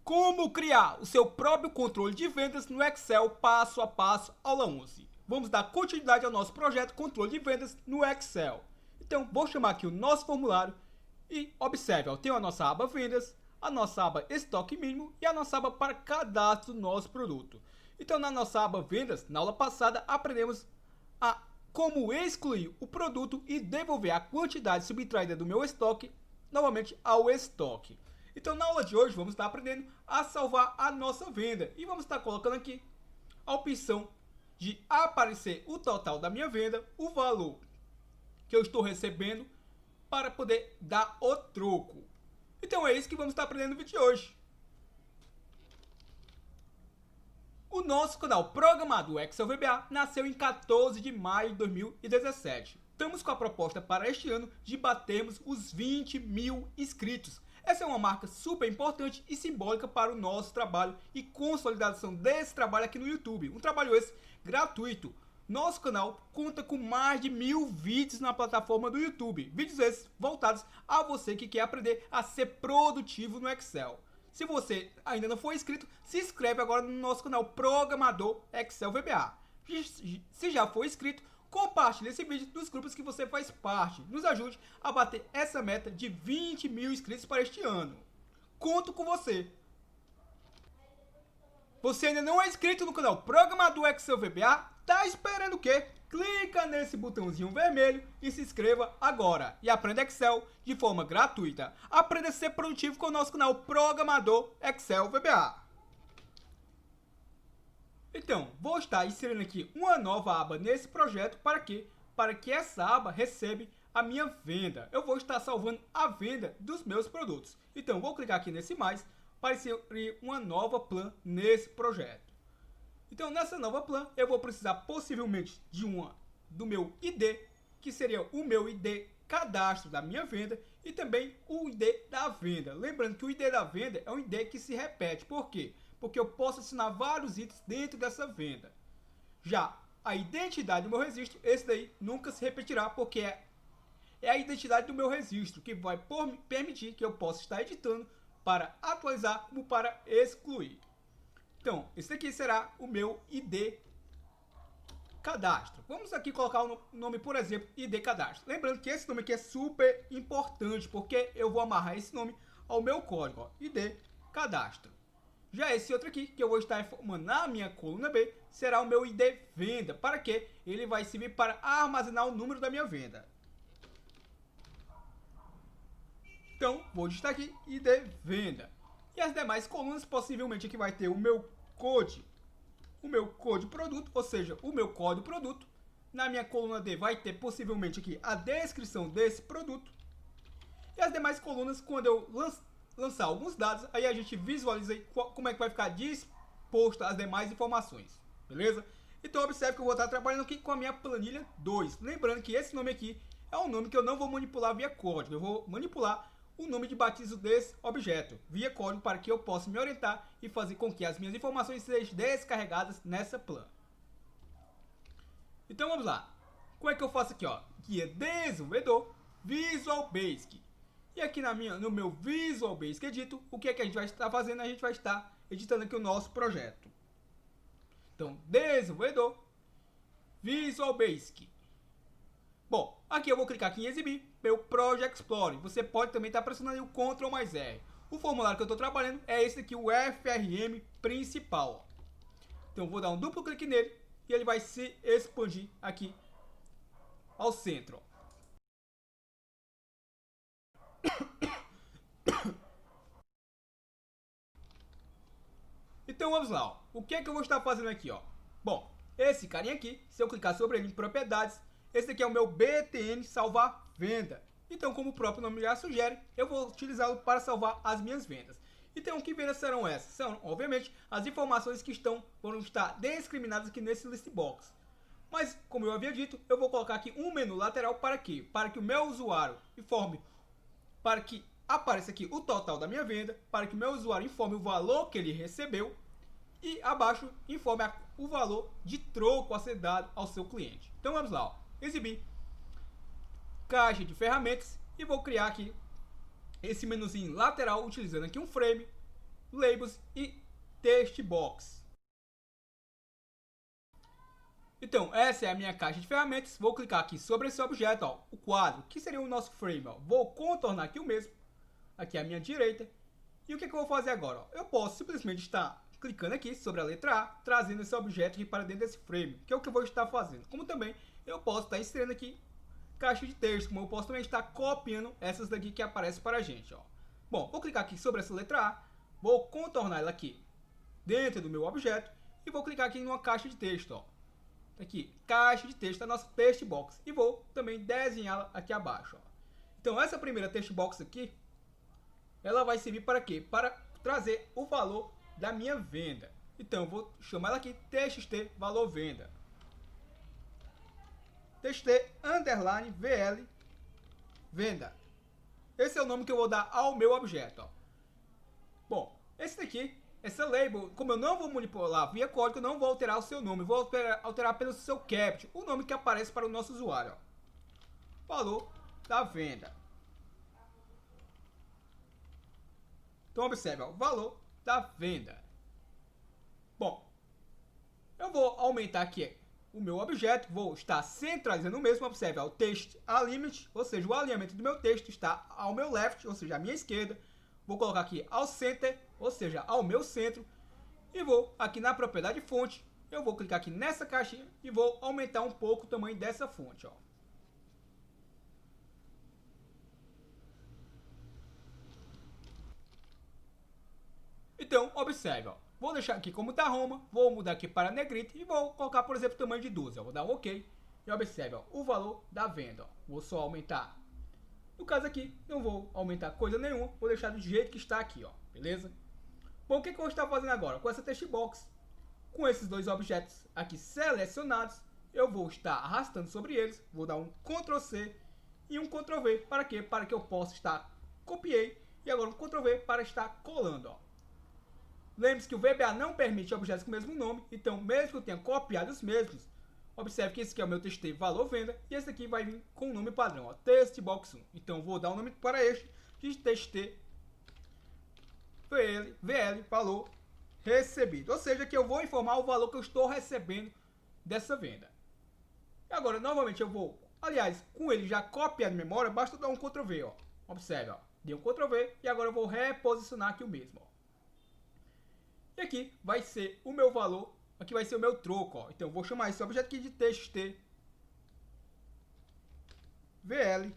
Como criar o seu próprio controle de vendas no Excel passo a passo, aula 11. Vamos dar continuidade ao nosso projeto controle de vendas no Excel. Então, vou chamar aqui o nosso formulário e observe, eu tenho a nossa aba vendas, a nossa aba estoque mínimo e a nossa aba para cadastro do nosso produto. Então, na nossa aba vendas, na aula passada, aprendemos a como excluir o produto e devolver a quantidade subtraída do meu estoque novamente ao estoque. Então, na aula de hoje, vamos estar aprendendo a salvar a nossa venda. E vamos estar colocando aqui a opção de aparecer o total da minha venda, o valor que eu estou recebendo, para poder dar o troco. Então, é isso que vamos estar aprendendo no vídeo de hoje. O nosso canal Programador Excel VBA nasceu em 14 de maio de 2017. Estamos com a proposta para este ano de batermos os 20 mil inscritos. Essa é uma marca super importante e simbólica para o nosso trabalho e consolidação desse trabalho aqui no YouTube. Um trabalho esse gratuito. Nosso canal conta com mais de 1000 vídeos na plataforma do YouTube. Vídeos esses voltados a você que quer aprender a ser produtivo no Excel. Se você ainda não for inscrito, se inscreve agora no nosso canal Programador Excel VBA. Se já for inscrito, compartilhe esse vídeo nos grupos que você faz parte. Nos ajude a bater essa meta de 20 mil inscritos para este ano. Conto com você. Você ainda não é inscrito no canal Programador Excel VBA? Tá esperando o quê? Clica nesse botãozinho vermelho e se inscreva agora. E aprenda Excel de forma gratuita. Aprenda a ser produtivo com o nosso canal Programador Excel VBA. Então, vou estar inserindo aqui uma nova aba nesse projeto para quê? Para que essa aba receba a minha venda. Eu vou estar salvando a venda dos meus produtos. Então, vou clicar aqui nesse mais para inserir uma nova plan nesse projeto. Então, nessa nova plan, eu vou precisar possivelmente de do meu ID, que seria o meu ID cadastro da minha venda e também o ID da venda. Lembrando que o ID da venda é um ID que se repete. Por quê? Porque eu posso assinar vários itens dentro dessa venda. Já a identidade do meu registro, esse daí nunca se repetirá, porque é a identidade do meu registro, que vai permitir que eu possa estar editando para atualizar como para excluir. Então, esse aqui será o meu ID cadastro. Vamos aqui colocar o nome, por exemplo, ID cadastro. Lembrando que esse nome aqui é super importante, porque eu vou amarrar esse nome ao meu código, ó, ID cadastro. Já esse outro aqui, que eu vou estar informando na minha coluna B, será o meu ID venda. Para quê? Ele vai servir para armazenar o número da minha venda. Então, vou digitar aqui ID venda. E as demais colunas, possivelmente aqui vai ter o meu code produto, ou seja, o meu código produto. Na minha coluna D vai ter possivelmente aqui a descrição desse produto. E as demais colunas, quando eu lançar alguns dados, aí a gente visualiza como é que vai ficar disposto as demais informações, beleza? Então observe que eu vou estar trabalhando aqui com a minha planilha 2. Lembrando que esse nome aqui é um nome que eu não vou manipular via código, eu vou manipular o nome de batismo desse objeto via código para que eu possa me orientar e fazer com que as minhas informações sejam descarregadas nessa plan. Então vamos lá. Como é que eu faço aqui, ó? Guia desenvolvedor, Visual Basic. E aqui no meu Visual Basic Edito, o que é que a gente vai estar fazendo? A gente vai estar editando aqui o nosso projeto. Então, desenvolvedor, Visual Basic. Bom, aqui eu vou clicar aqui em exibir meu Project Explorer. Você pode também estar pressionando o Ctrl mais R. O formulário que eu estou trabalhando é esse aqui, o FRM principal. Então, vou dar um duplo clique nele e ele vai se expandir aqui ao centro. Então vamos lá, ó. O que é que eu vou estar fazendo aqui, ó? Bom, esse carinha aqui, se eu clicar sobre ele em propriedades, esse aqui é o meu BTN salvar venda. Então, como o próprio nome já sugere, eu vou utilizá-lo para salvar as minhas vendas. Então, que vendas serão essas? São, obviamente, as informações que vão estar discriminadas aqui nesse list box. Mas, como eu havia dito, eu vou colocar aqui um menu lateral para quê? Para que o meu usuário informe, para que apareça aqui o total da minha venda, para que o meu usuário informe o valor que ele recebeu e abaixo informe o valor de troco a ser dado ao seu cliente. Então vamos lá, ó. Exibir caixa de ferramentas e vou criar aqui esse menuzinho lateral utilizando aqui um frame labels e text box. Então, essa é a minha caixa de ferramentas. Vou clicar aqui sobre esse objeto, ó, o quadro, que seria o nosso frame. Ó. Vou contornar aqui o mesmo, aqui à minha direita. E o que eu vou fazer agora? Ó? Eu posso simplesmente estar clicando aqui sobre a letra A, trazendo esse objeto aqui para dentro desse frame, que é o que eu vou estar fazendo. Como também eu posso estar inserindo aqui caixa de texto, como eu posso também estar copiando essas daqui que aparecem para a gente. Ó. Bom, vou clicar aqui sobre essa letra A, vou contornar ela aqui dentro do meu objeto e vou clicar aqui em uma caixa de texto. Ó. Aqui, caixa de texto, a nossa text box, e vou também desenhá-la aqui abaixo. Ó. Então essa primeira text box aqui, ela vai servir para quê? Para trazer o valor da minha venda. Então eu vou chamar ela aqui txt valor venda. txt underline vl venda. Esse é o nome que eu vou dar ao meu objeto. Ó. Bom, esse daqui, essa label, como eu não vou manipular via código, eu não vou alterar o seu nome. Vou alterar apenas o seu caption, o nome que aparece para o nosso usuário. Ó. Valor da venda. Então observe, ó, o valor da venda. Bom, eu vou aumentar aqui o meu objeto, vou estar centralizando o mesmo, observe, ó, o text alignment, ou seja, o alinhamento do meu texto está ao meu left, ou seja, à minha esquerda. Vou colocar aqui ao center, ou seja, ao meu centro. E vou aqui na propriedade fonte, eu vou clicar aqui nessa caixinha e vou aumentar um pouco o tamanho dessa fonte, ó. Então, observe, ó. Vou deixar aqui como está Roma, vou mudar aqui para negrito e vou colocar, por exemplo, o tamanho de 12. Ó. Vou dar um OK. E observe, ó, o valor da venda. Ó. Vou só aumentar. No caso aqui, não vou aumentar coisa nenhuma, vou deixar do jeito que está aqui, ó. Beleza? Bom, o que eu vou estar fazendo agora? Com essa text box, com esses dois objetos aqui selecionados, eu vou estar arrastando sobre eles, vou dar um Ctrl C e um Ctrl V. Para quê? Para que eu possa estar copiei e agora um Ctrl V para estar colando, ó. Lembre-se que o VBA não permite objetos com o mesmo nome, então mesmo que eu tenha copiado os mesmos, observe que esse aqui é o meu txt valor venda e esse aqui vai vir com o nome padrão, ó, textbox 1. Então vou dar um nome para este de txt vl valor recebido, ou seja, que eu vou informar o valor que eu estou recebendo dessa venda. E agora novamente eu vou, aliás, com ele já copiado de memória, basta dar um Ctrl V, ó. Observe, ó, dei um Ctrl V e agora eu vou reposicionar aqui o mesmo, ó. E aqui vai ser o meu valor, aqui vai ser o meu troco, ó. Então eu vou chamar esse objeto aqui de txt vl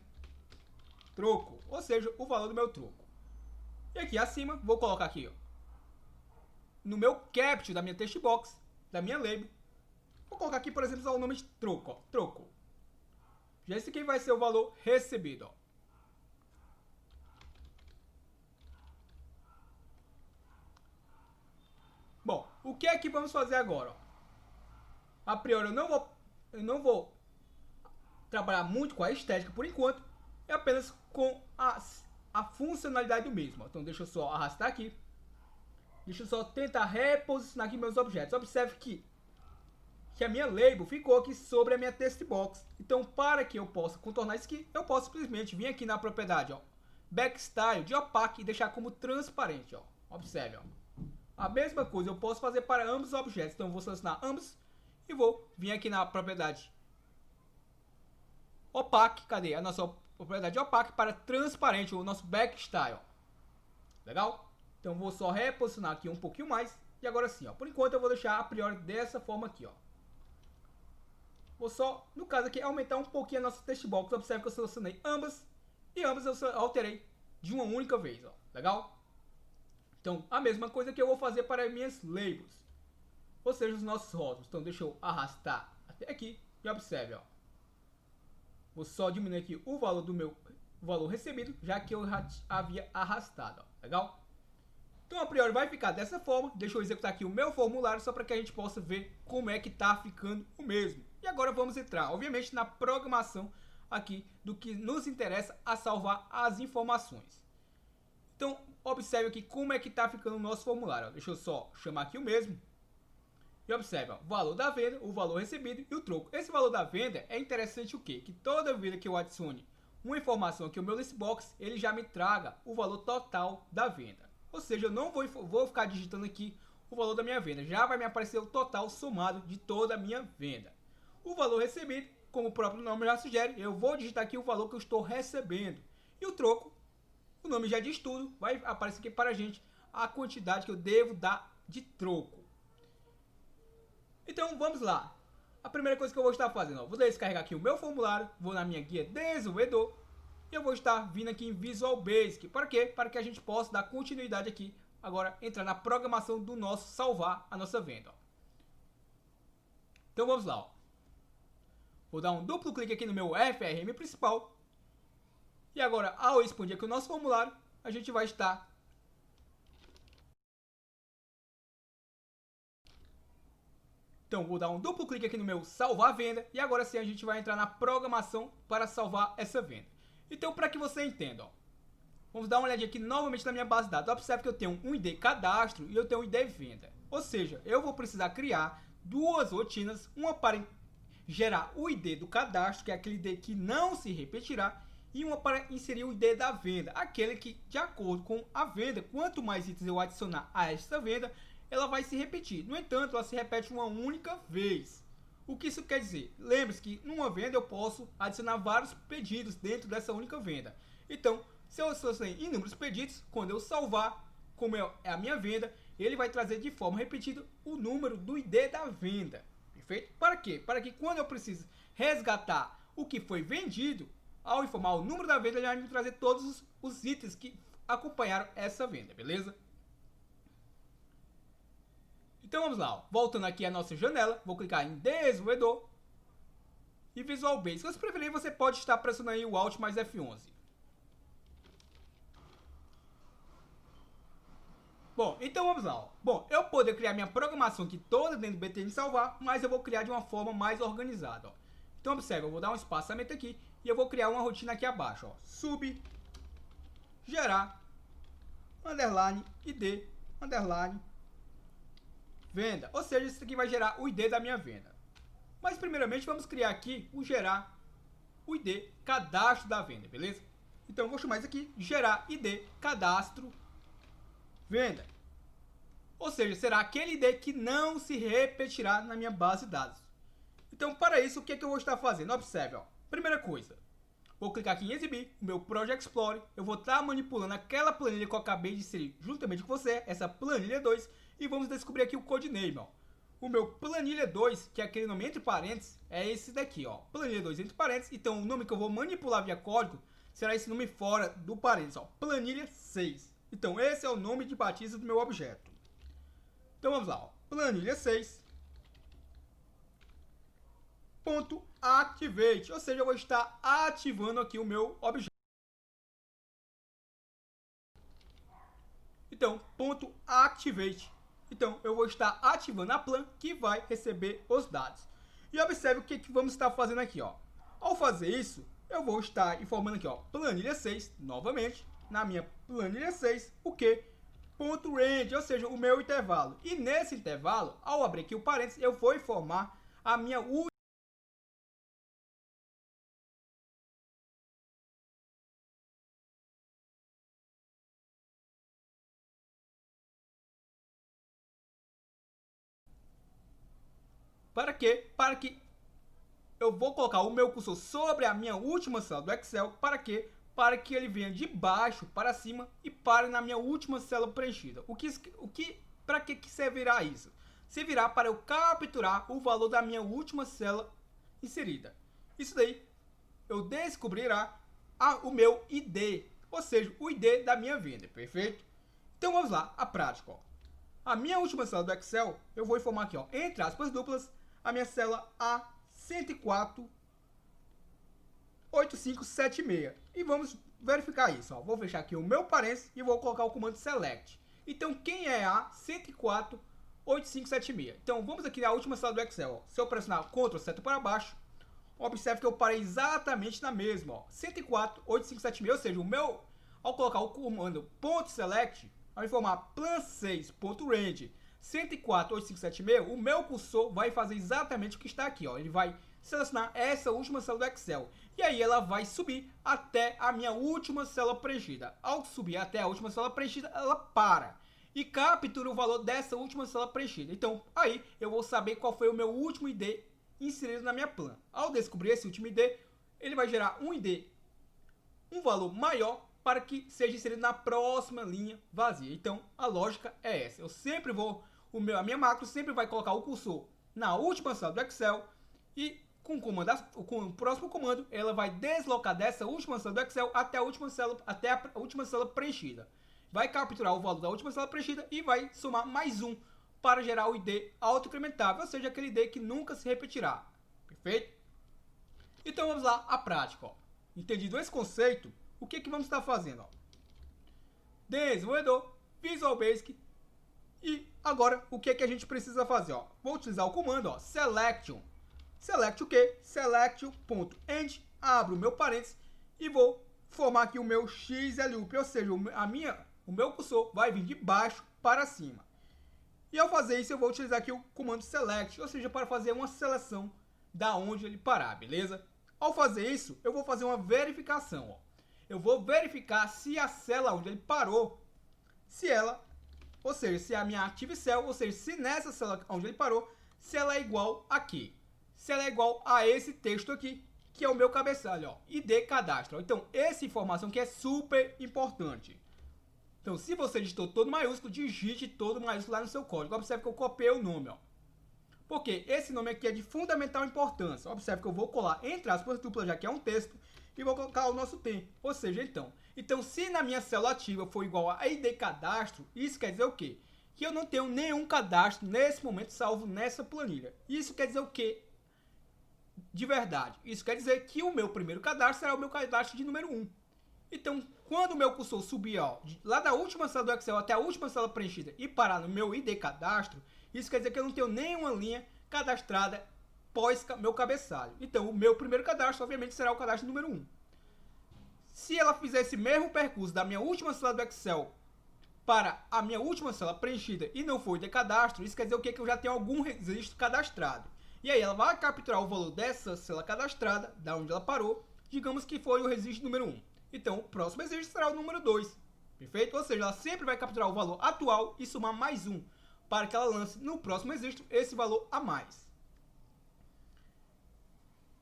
troco, ou seja, o valor do meu troco. E aqui acima, vou colocar aqui, ó, no meu caption da minha text box, da minha label, vou colocar aqui, por exemplo, o nome de troco, ó, troco. Já esse aqui vai ser o valor recebido, ó. Bom, o que é que vamos fazer agora? Ó? A priori eu não vou trabalhar muito com a estética por enquanto, é apenas com a funcionalidade do mesmo. Ó. Então deixa eu só arrastar aqui. Deixa eu só tentar reposicionar aqui meus objetos. Observe que a minha label ficou aqui sobre a minha text box. Então para que eu possa contornar isso aqui, eu posso simplesmente vir aqui na propriedade, ó, backstyle de opaque e deixar como transparente. Ó. Observe, ó. A mesma coisa eu posso fazer para ambos os objetos. Então eu vou selecionar ambos e vou vir aqui na propriedade opaque. Cadê? A nossa propriedade opaque para transparente, o nosso backstyle. Legal? Então vou só reposicionar aqui um pouquinho mais. E agora sim, ó. Por enquanto eu vou deixar a priori dessa forma aqui, ó. Vou só, no caso aqui, aumentar um pouquinho a nossa text box. Observe que eu selecionei ambas e ambas eu alterei de uma única vez, ó. Legal? Então, a mesma coisa que eu vou fazer para as minhas labels, ou seja, os nossos rótulos. Então, deixa eu arrastar até aqui e observe, ó. Vou só diminuir aqui o valor do meu valor recebido, já que eu havia arrastado, ó. Legal? Então, a priori vai ficar dessa forma. Deixa eu executar aqui o meu formulário só para que a gente possa ver como é que está ficando o mesmo. E agora vamos entrar, obviamente, na programação aqui do que nos interessa a salvar as informações. Então, observe aqui como é que está ficando o nosso formulário. Ó. Deixa eu só chamar aqui o mesmo. E observe, ó, o valor da venda, o valor recebido e o troco. Esse valor da venda é interessante o quê? Que toda vez que eu adicione uma informação aqui no meu listbox, ele já me traga o valor total da venda. Ou seja, eu não vou ficar digitando aqui o valor da minha venda. Já vai me aparecer o total somado de toda a minha venda. O valor recebido, como o próprio nome já sugere, eu vou digitar aqui o valor que eu estou recebendo. E o troco, o nome já diz tudo, vai aparecer aqui para a gente a quantidade que eu devo dar de troco. Então vamos lá. A primeira coisa que eu vou estar fazendo, ó, vou descarregar aqui o meu formulário, vou na minha guia desenvolvedor e eu vou estar vindo aqui em Visual Basic. Para quê? Para que a gente possa dar continuidade aqui, agora entrar na programação do nosso salvar a nossa venda. Ó. Então vamos lá. Ó. Vou dar um duplo clique aqui no meu FRM principal. E agora, ao expandir aqui o nosso formulário, a gente vai estar então, vou dar um duplo clique aqui no meu salvar venda e agora sim a gente vai entrar na programação para salvar essa venda. Então, para que você entenda, ó, vamos dar uma olhadinha aqui novamente na minha base de dados. Observe que eu tenho um ID cadastro e eu tenho um ID venda. Ou seja, eu vou precisar criar duas rotinas, uma para gerar o ID do cadastro, que é aquele ID que não se repetirá, e uma para inserir o ID da venda, aquele que, de acordo com a venda, quanto mais itens eu adicionar a esta venda, ela vai se repetir. No entanto, ela se repete uma única vez. O que isso quer dizer? Lembre-se que numa venda eu posso adicionar vários pedidos dentro dessa única venda. Então, se eu tenho inúmeros pedidos, quando eu salvar, como é a minha venda, ele vai trazer de forma repetida o número do ID da venda. Perfeito? Para quê? Para que quando eu preciso resgatar o que foi vendido, ao informar o número da venda, ele vai me trazer todos os itens que acompanharam essa venda, beleza? Então vamos lá, ó. Voltando aqui à nossa janela, vou clicar em desenvolvedor e Visual Basic. Se preferir, você pode estar pressionando aí o Alt mais F11. Bom, então vamos lá. Ó. Bom, eu poder criar minha programação aqui toda dentro do BTN salvar, mas eu vou criar de uma forma mais organizada. Ó. Então observe, eu vou dar um espaçamento aqui e eu vou criar uma rotina aqui abaixo. Ó. Sub, gerar, underline, ID, underline, venda, ou seja, isso aqui vai gerar o ID da minha venda. Mas primeiramente vamos criar aqui o gerar o ID cadastro da venda, beleza? Então eu vou chamar isso aqui gerar ID cadastro venda. Ou seja, será aquele ID que não se repetirá na minha base de dados. Então para isso o que é que eu vou estar fazendo? Observe, ó. Primeira coisa, vou clicar aqui em exibir o meu Project Explorer, eu vou estar manipulando aquela planilha que eu acabei de inserir juntamente com você, essa planilha 2, e vamos descobrir aqui o codename, ó. O meu planilha 2, que é aquele nome entre parênteses, é esse daqui, ó. Planilha 2 entre parênteses, então o nome que eu vou manipular via código será esse nome fora do parênteses, ó. Planilha 6. Então esse é o nome de batismo do meu objeto. Então vamos lá, ó. Planilha 6. Ponto activate, ou seja, eu vou estar ativando aqui o meu objeto. Então, ponto activate. Então, eu vou estar ativando a plan que vai receber os dados. E observe o que vamos estar fazendo aqui, ó. Ao fazer isso, eu vou estar informando aqui, ó, planilha 6, novamente, na minha planilha 6, o que? Ponto range, ou seja, o meu intervalo. E nesse intervalo, ao abrir aqui o parênteses, eu vou informar a minha última. Para quê? Para que eu vou colocar o meu cursor sobre a minha última célula do Excel. Para quê? Para que ele venha de baixo para cima e pare na minha última célula preenchida. Para que servirá isso? Servirá para eu capturar o valor da minha última célula inserida. Isso daí eu descobrirá o meu ID, ou seja, o ID da minha venda, perfeito? Então vamos lá, a prática. Ó. A minha última célula do Excel, eu vou informar aqui, ó, entre aspas duplas, a minha célula A1048576. E vamos verificar isso. Ó. Vou fechar aqui o meu parênteses e vou colocar o comando select. Então, quem é a 1048576? Então, vamos aqui na última célula do Excel. Ó. Se eu pressionar Ctrl seta para baixo, observe que eu parei exatamente na mesma. Ó. 1048576, ou seja, ao colocar o comando .select, ao informar plan6.range 1048576, o meu cursor vai fazer exatamente o que está aqui. Ó. Ele vai selecionar essa última célula do Excel. E aí ela vai subir até a minha última célula preenchida. Ao subir até a última célula preenchida, ela para e captura o valor dessa última célula preenchida. Então, aí eu vou saber qual foi o meu último ID inserido na minha plana. Ao descobrir esse último ID, ele vai gerar um ID, um valor maior, para que seja inserido na próxima linha vazia. Então, a lógica é essa. Eu sempre vou, a minha macro sempre vai colocar o cursor na última célula do Excel e com o próximo comando, ela vai deslocar dessa última célula do Excel até a última célula preenchida. Vai capturar o valor da última célula preenchida e vai somar mais um para gerar o ID autoincrementável, ou seja, aquele ID que nunca se repetirá. Perfeito? Então vamos lá à prática. Ó. Entendido esse conceito, o que vamos estar fazendo? Ó? Desenvolvedor, Visual Basic. E agora, o que a gente precisa fazer? Ó? Vou utilizar o comando ó, selection. Select o quê? Selection.end. Abro o meu parênteses e vou formar aqui o meu XLUP, ou seja, o meu cursor vai vir de baixo para cima. E ao fazer isso, eu vou utilizar aqui o comando select, ou seja, para fazer uma seleção da onde ele parar, beleza? Ao fazer isso, eu vou fazer uma verificação. Ó. Eu vou verificar se a célula onde ele parou, se a minha Active Cell, ou seja, se nessa célula onde ele parou, se ela é igual aqui. Se ela é igual a esse texto aqui, que é o meu cabeçalho, ó, ID cadastro. Então, essa informação que é super importante. Então, se você digitou todo maiúsculo, digite todo maiúsculo lá no seu código. Observe que eu copiei o nome, ó. Porque esse nome aqui é de fundamental importância. Observe que eu vou colar entre aspas duplas, já que é um texto, e vou colocar o nosso tempo. Ou seja, então se na minha célula ativa for igual a ID cadastro, isso quer dizer o quê? Que eu não tenho nenhum cadastro nesse momento salvo nessa planilha. Isso quer dizer o quê? De verdade. Isso quer dizer que o meu primeiro cadastro será o meu cadastro de número 1. Então, quando o meu cursor subir ó, lá da última célula do Excel até a última célula preenchida e parar no meu ID cadastro, isso quer dizer que eu não tenho nenhuma linha cadastrada pós meu cabeçalho. Então, o meu primeiro cadastro, obviamente, será o cadastro número 1. Se ela fizer esse mesmo percurso da minha última célula do Excel para a minha última célula preenchida e não for ID cadastro, isso quer dizer o quê? Que eu já tenho algum registro cadastrado. E aí ela vai capturar o valor dessa célula cadastrada, da onde ela parou, digamos que foi o registro número 1. Então, o próximo registro será o número 2. Perfeito? Ou seja, ela sempre vai capturar o valor atual e somar mais um, para que ela lance no próximo registro esse valor a mais.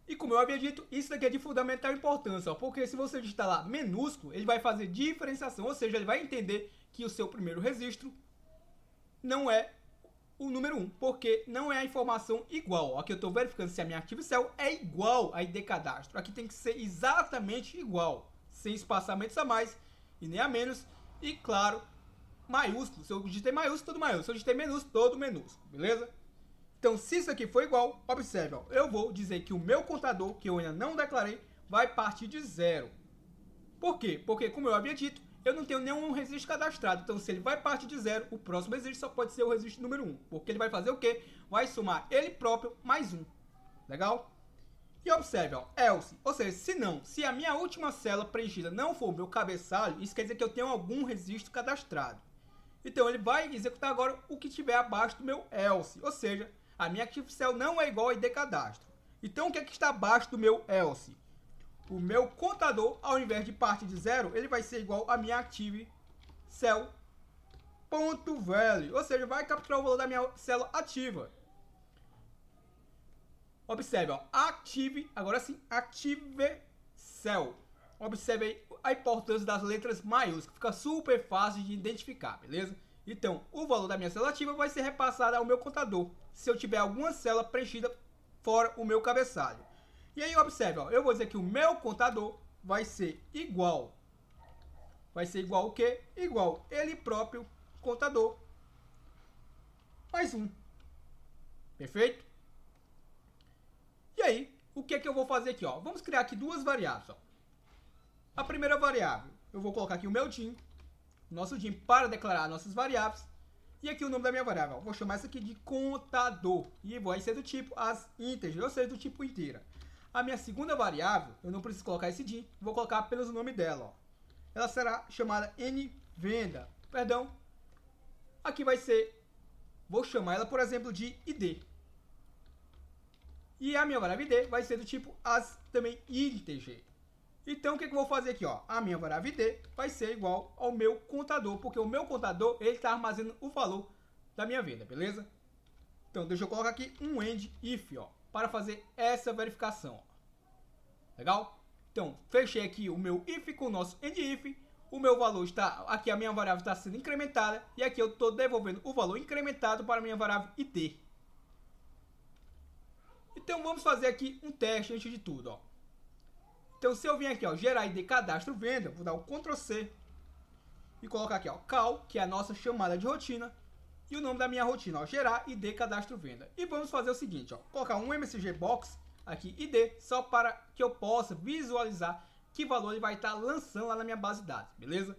E como eu havia dito, isso daqui é de fundamental importância, ó, porque se você digitar lá minúsculo, ele vai fazer diferenciação, ou seja, ele vai entender que o seu primeiro registro não é o número 1, porque não é a informação igual. Aqui eu estou verificando se a minha Active Cell é igual a ID cadastro. Aqui tem que ser exatamente igual, sem espaçamentos a mais e nem a menos. E claro, maiúsculo. Se eu digitei maiúsculo, todo maiúsculo. Se eu digitei minúsculo, todo minúsculo. Beleza? Então, se isso aqui for igual, observe, ó, eu vou dizer que o meu contador, que eu ainda não declarei, vai partir de 0. Por quê? Porque, como eu havia dito, eu não tenho nenhum registro cadastrado. Então, se ele vai partir de 0, o próximo registro só pode ser o registro número 1. Porque ele vai fazer o quê? Vai somar ele próprio mais 1. Legal? E observe, ó, else. Ou seja, se a minha última célula preenchida não for o meu cabeçalho, isso quer dizer que eu tenho algum registro cadastrado. Então, ele vai executar agora o que estiver abaixo do meu else. Ou seja, a minha Active Cell não é igual a ID cadastro. Então, o que é que está abaixo do meu else? O meu contador, ao invés de partir de 0, ele vai ser igual a minha Active Cell ponto value, ou seja, vai capturar o valor da minha célula ativa. Observe, ó, Active, agora sim, Active Cell. Observe aí a importância das letras maiúsculas, fica super fácil de identificar, beleza? Então, o valor da minha célula ativa vai ser repassado ao meu contador, se eu tiver alguma célula preenchida fora o meu cabeçalho. E aí, observe, ó, eu vou dizer que o meu contador vai ser igual. Vai ser igual o quê? Igual ele próprio, contador, mais 1. Perfeito? E aí, o que é que eu vou fazer aqui? Ó? Vamos criar aqui duas variáveis. Ó. A primeira variável, eu vou colocar aqui o meu DIM, nosso DIM para declarar nossas variáveis. E aqui o nome da minha variável. Ó. Vou chamar essa aqui de contador. E vai ser do tipo as integer, ou seja, do tipo inteira. A minha segunda variável, eu não preciso colocar esse DIM, vou colocar apenas o nome dela. Ó. Ela será chamada nvenda. Perdão. Aqui vai ser, vou chamar ela, por exemplo, de id. E a minha variável ID vai ser do tipo também integer. Então, o que eu vou fazer aqui? Ó? A minha variável ID vai ser igual ao meu contador, porque o meu contador ele está armazenando o valor da minha venda, beleza? Então, deixa eu colocar aqui um end if, ó, para fazer essa verificação. Ó. Legal? Então, fechei aqui o meu if com o nosso end if. O meu valor está, aqui a minha variável está sendo incrementada, e aqui eu estou devolvendo o valor incrementado para a minha variável ID. Então, vamos fazer aqui um teste antes de tudo, ó. Então, se eu vim aqui, ó, gerar ID cadastro venda, vou dar o Ctrl C e colocar aqui, ó, call, que é a nossa chamada de rotina, e o nome da minha rotina, ó, gerar ID cadastro venda. E vamos fazer o seguinte, ó, colocar um MSG box aqui ID, só para que eu possa visualizar que valor ele vai estar lançando lá na minha base de dados, beleza?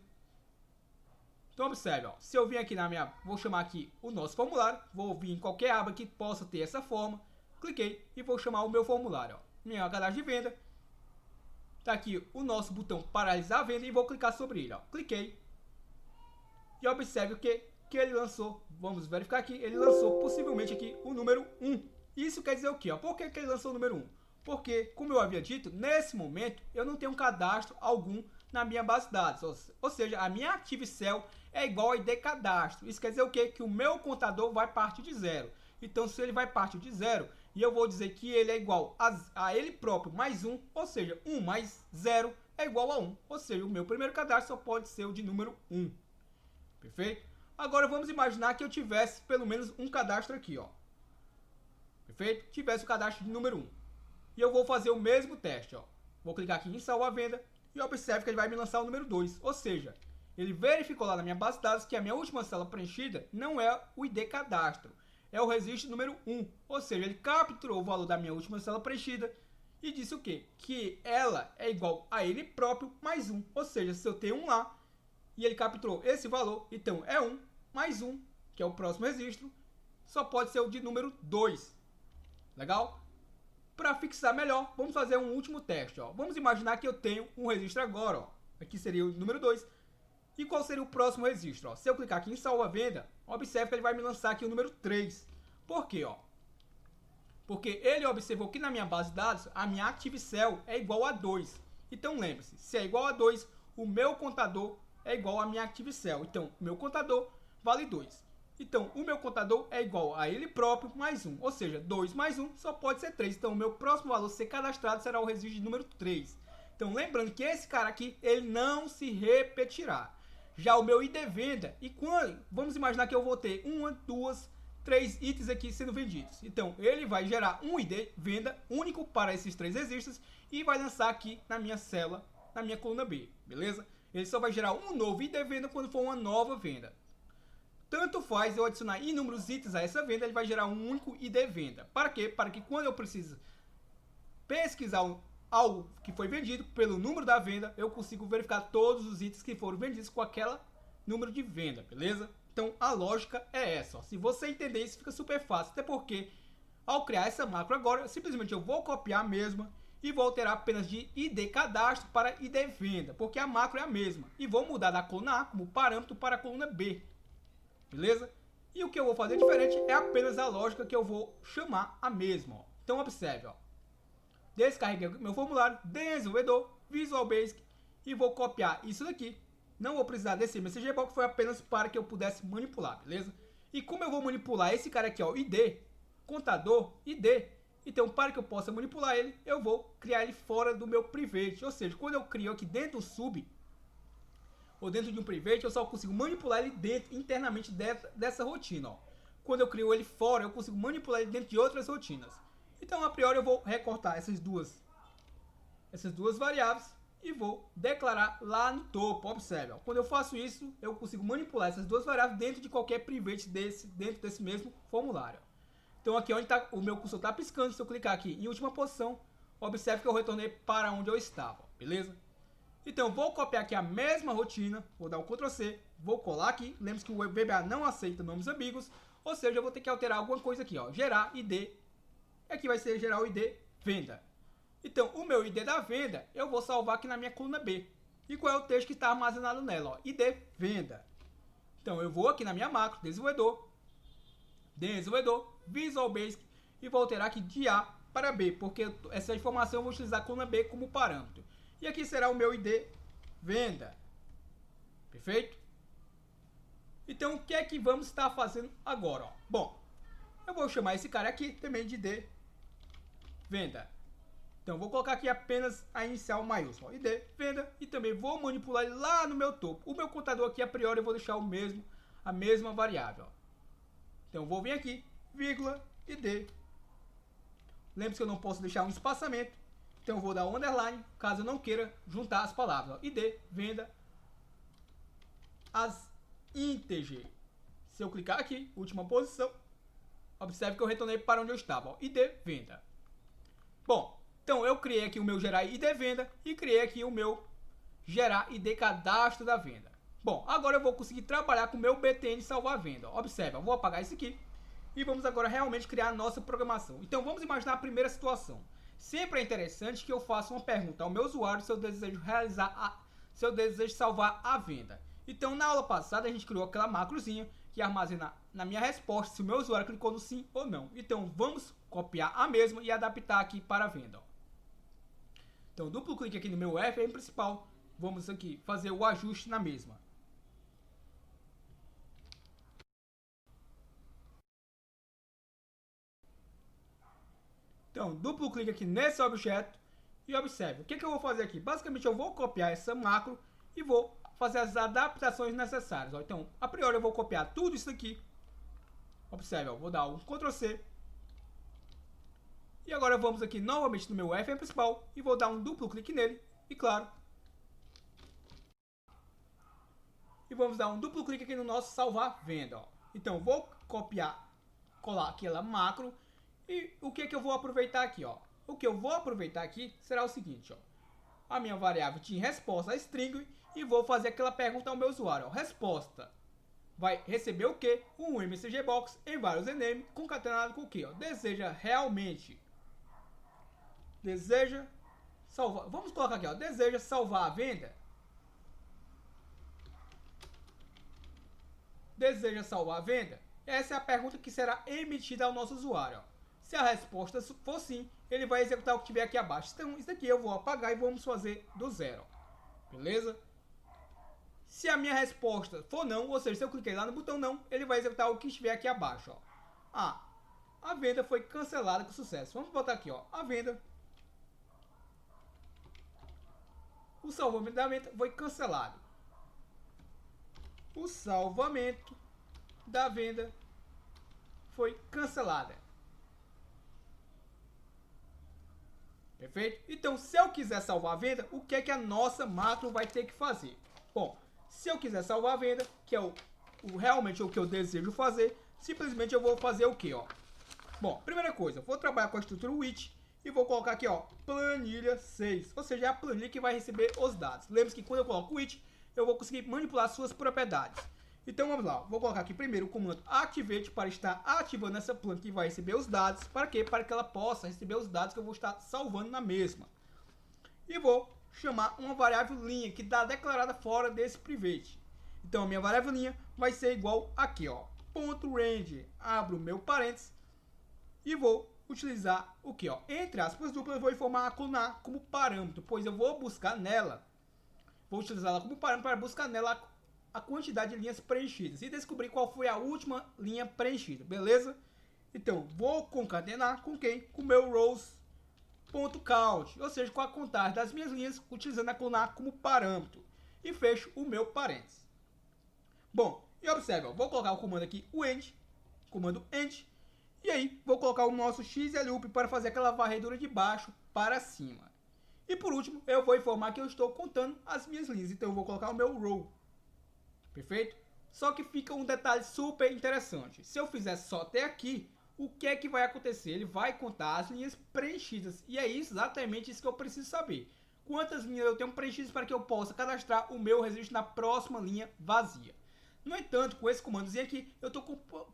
Então observe, ó, se eu vim aqui na minha, vou chamar aqui o nosso formulário, vou vir em qualquer aba que possa ter essa forma, cliquei e vou chamar o meu formulário, ó, minha cadastro de venda. Tá aqui o nosso botão paralisar a venda e vou clicar sobre ele, ó. Cliquei. E observe o que ele lançou. Vamos verificar aqui. Ele lançou possivelmente aqui o número 1. Isso quer dizer o quê? Ó? Por que ele lançou o número 1? Porque, como eu havia dito, nesse momento eu não tenho cadastro algum na minha base de dados. Ou seja, a minha Active Cell é igual a ID cadastro. Isso quer dizer o quê? Que o meu contador vai partir de zero. Então, se ele vai partir de zero, e eu vou dizer que ele é igual a ele próprio mais 1, ou seja, 1 mais 0 é igual a 1. Ou seja, o meu primeiro cadastro só pode ser o de número 1. Perfeito? Agora vamos imaginar que eu tivesse pelo menos um cadastro aqui, ó. Perfeito? Tivesse o cadastro de número 1. E eu vou fazer o mesmo teste, ó. Vou clicar aqui em salvar a venda e observe que ele vai me lançar o número 2. Ou seja, ele verificou lá na minha base de dados que a minha última célula preenchida não é o ID cadastro. É o registro número 1, ou seja, ele capturou o valor da minha última célula preenchida e disse o quê? Que ela é igual a ele próprio mais 1, ou seja, se eu tenho um lá e ele capturou esse valor, então é 1 mais 1, que é o próximo registro, só pode ser o de número 2. Legal? Para fixar melhor, vamos fazer um último teste. Ó. Vamos imaginar que eu tenho um registro agora, ó. Aqui seria o número 2. E qual seria o próximo registro? Ó? Se eu clicar aqui em salva venda, observe que ele vai me lançar aqui o número 3. Por quê? Ó? Porque ele observou que na minha base de dados, a minha Active Cell é igual a 2. Então lembre-se, se é igual a 2, o meu contador é igual a minha Active Cell. Então, o meu contador vale 2. Então, o meu contador é igual a ele próprio mais 1. Ou seja, 2 mais 1 só pode ser 3. Então, o meu próximo valor a ser cadastrado será o registro de número 3. Então, lembrando que esse cara aqui, ele não se repetirá. Já o meu ID venda, e quando, vamos imaginar que eu vou ter 1, 2, 3 itens aqui sendo vendidos. Então, ele vai gerar um ID venda único para esses 3 registros e vai lançar aqui na minha célula, na minha coluna B, beleza? Ele só vai gerar um novo ID venda quando for uma nova venda. Tanto faz eu adicionar inúmeros itens a essa venda, ele vai gerar um único ID venda. Para quê? Para que quando eu preciso pesquisar algo que foi vendido pelo número da venda, eu consigo verificar todos os itens que foram vendidos com aquele número de venda, beleza? Então a lógica é essa, ó. Se você entender isso fica super fácil, até porque ao criar essa macro agora, simplesmente eu vou copiar a mesma e vou alterar apenas de ID cadastro para ID venda, porque a macro é a mesma, e vou mudar da coluna A como parâmetro para a coluna B, beleza? E o que eu vou fazer diferente é apenas a lógica que eu vou chamar a mesma, ó. Então observe, ó. Descarreguei meu formulário, desenvolvedor, Visual Basic e vou copiar isso daqui. Não vou precisar desse MSG Box, foi apenas para que eu pudesse manipular, beleza? E como eu vou manipular esse cara aqui, ó, ID, contador, ID, então para que eu possa manipular ele, eu vou criar ele fora do meu private. Ou seja, quando eu crio aqui dentro do sub, ou dentro de um private, eu só consigo manipular ele dentro, internamente dessa rotina, ó. Quando eu crio ele fora, eu consigo manipular ele dentro de outras rotinas. Então, a priori, eu vou recortar essas duas variáveis e vou declarar lá no topo. Observe, ó. Quando eu faço isso, eu consigo manipular essas duas variáveis dentro de qualquer private dentro desse mesmo formulário. Então, aqui onde o meu cursor está piscando, se eu clicar aqui em última posição, observe que eu retornei para onde eu estava, beleza? Então, vou copiar aqui a mesma rotina, vou dar um Ctrl C, vou colar aqui. Lembre-se que o VBA não aceita nomes ambíguos, ou seja, eu vou ter que alterar alguma coisa aqui, ó. Gerar ID. Aqui vai ser gerar o ID venda. Então, o meu ID da venda, eu vou salvar aqui na minha coluna B. E qual é o texto que está armazenado nela? Ó? ID venda. Então, eu vou aqui na minha macro, desenvolvedor, Visual Basic, e vou alterar aqui de A para B, porque essa informação eu vou utilizar a coluna B como parâmetro. E aqui será o meu ID venda. Perfeito? Então, o que é que vamos estar fazendo agora? Ó? Bom, eu vou chamar esse cara aqui também de ID venda. Então, vou colocar aqui apenas a inicial maiúscula, ID venda, e também vou manipular ele lá no meu topo. O meu contador aqui, a priori, eu vou deixar a mesma variável. Então, vou vir aqui, vírgula, ID. Lembre-se que eu não posso deixar um espaçamento, então eu vou dar um underline, caso eu não queira juntar as palavras. ID venda as integer. Se eu clicar aqui, última posição, observe que eu retornei para onde eu estava. Ó, ID venda. Bom, então eu criei aqui o meu gerar ID venda e criei aqui o meu gerar ID cadastro da venda. Bom, agora eu vou conseguir trabalhar com o meu BTN salvar a venda. Observe, eu vou apagar isso aqui e vamos agora realmente criar a nossa programação. Então vamos imaginar a primeira situação. Sempre é interessante que eu faça uma pergunta ao meu usuário se eu desejo se eu desejo salvar a venda. Então na aula passada a gente criou aquela macrozinha que armazena na minha resposta se o meu usuário clicou no sim ou não. Então vamos copiar a mesma e adaptar aqui para a venda. Ó. Então duplo clique aqui no meu FM principal, vamos aqui fazer o ajuste na mesma. Então, duplo clique aqui nesse objeto e observe. O que eu vou fazer aqui? Basicamente, eu vou copiar essa macro e vou fazer as adaptações necessárias. Ó. Então, a priori, eu vou copiar tudo isso aqui. Observe, ó, vou dar um Ctrl C. E agora vamos aqui novamente no meu FM principal e vou dar um duplo clique nele. E claro. E vamos dar um duplo clique aqui no nosso salvar venda. Ó. Então, vou copiar, colar aquela macro. E o que eu vou aproveitar aqui, ó? O que eu vou aproveitar aqui será o seguinte, ó. A minha variável tinha resposta a string e vou fazer aquela pergunta ao meu usuário, ó. Resposta vai receber o quê? Um msg box em vários ename concatenado com o quê, ó? Deseja salvar. Vamos colocar aqui, ó. Deseja salvar a venda. Deseja salvar a venda? Essa é a pergunta que será emitida ao nosso usuário, ó. Se a resposta for sim, ele vai executar o que tiver aqui abaixo. Então, isso aqui eu vou apagar e vamos fazer do zero. Beleza? Se a minha resposta for não, ou seja, se eu cliquei lá no botão não, ele vai executar o que estiver aqui abaixo. Ó. Ah, a venda foi cancelada com sucesso. Vamos botar aqui, ó, a venda. O salvamento da venda foi cancelado. O salvamento da venda foi cancelada. Perfeito? Então, se eu quiser salvar a venda, o que é que a nossa macro vai ter que fazer? Bom, se eu quiser salvar a venda, que é realmente o que eu desejo fazer, simplesmente eu vou fazer o que, ó? Bom, primeira coisa, vou trabalhar com a estrutura with e vou colocar aqui, ó, planilha 6, ou seja, é a planilha que vai receber os dados. Lembre-se que quando eu coloco with, eu vou conseguir manipular suas propriedades. Então vamos lá, vou colocar aqui primeiro o comando activate para estar ativando essa planta que vai receber os dados. Para quê? Para que ela possa receber os dados que eu vou estar salvando na mesma. E vou chamar uma variável linha que está declarada fora desse private. Então a minha variável linha vai ser igual aqui, ó, .range, abro o meu parênteses e vou utilizar o que, ó, entre aspas duplas, eu vou informar a coluna A como parâmetro, pois eu vou buscar nela, vou utilizá-la como parâmetro para buscar nela a quantidade de linhas preenchidas e descobrir qual foi a última linha preenchida, beleza? Então, vou concatenar com quem? Com o meu rows.count, ou seja, com a contagem das minhas linhas, utilizando a coluna A como parâmetro. E fecho o meu parênteses. Bom, e observe, ó, vou colocar o comando aqui, o end, comando end, e aí vou colocar o nosso XLOOP para fazer aquela varredura de baixo para cima. E por último, eu vou informar que eu estou contando as minhas linhas, então eu vou colocar o meu row. Perfeito? Só que fica um detalhe super interessante. Se eu fizer só até aqui, o que é que vai acontecer? Ele vai contar as linhas preenchidas. E é exatamente isso que eu preciso saber. Quantas linhas eu tenho preenchidas para que eu possa cadastrar o meu registro na próxima linha vazia. No entanto, com esse comandozinho aqui, eu estou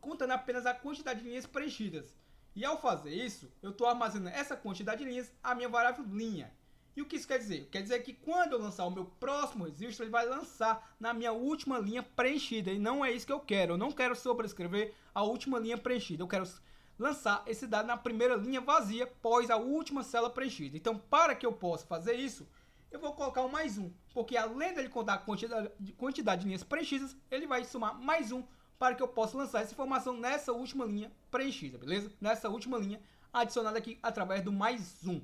contando apenas a quantidade de linhas preenchidas. E ao fazer isso, eu estou armazenando essa quantidade de linhas a minha variável linha. E o que isso quer dizer? Quer dizer que quando eu lançar o meu próximo registro, ele vai lançar na minha última linha preenchida. E não é isso que eu quero. Eu não quero sobrescrever a última linha preenchida. Eu quero lançar esse dado na primeira linha vazia após a última célula preenchida. Então, para que eu possa fazer isso, eu vou colocar um mais um, porque além dele contar a quantidade de linhas preenchidas, ele vai somar mais um para que eu possa lançar essa informação nessa última linha preenchida, beleza? Nessa última linha adicionada aqui através do mais um.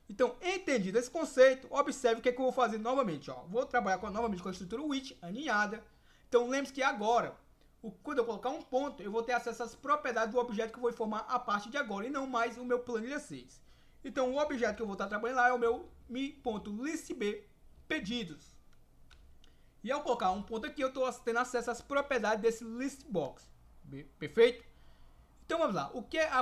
Então, entendido esse conceito, observe o que, é que eu vou fazer novamente. Ó. Vou trabalhar novamente com a estrutura with aninhada. Então, lembre-se que agora, quando eu colocar um ponto, eu vou ter acesso às propriedades do objeto que eu vou informar a partir de agora, e não mais o meu planilha 6. Então, o objeto que eu vou estar trabalhando lá é o meu mi.listb pedidos. E ao colocar um ponto aqui, eu estou tendo acesso às propriedades desse listbox. Perfeito? Então, vamos lá.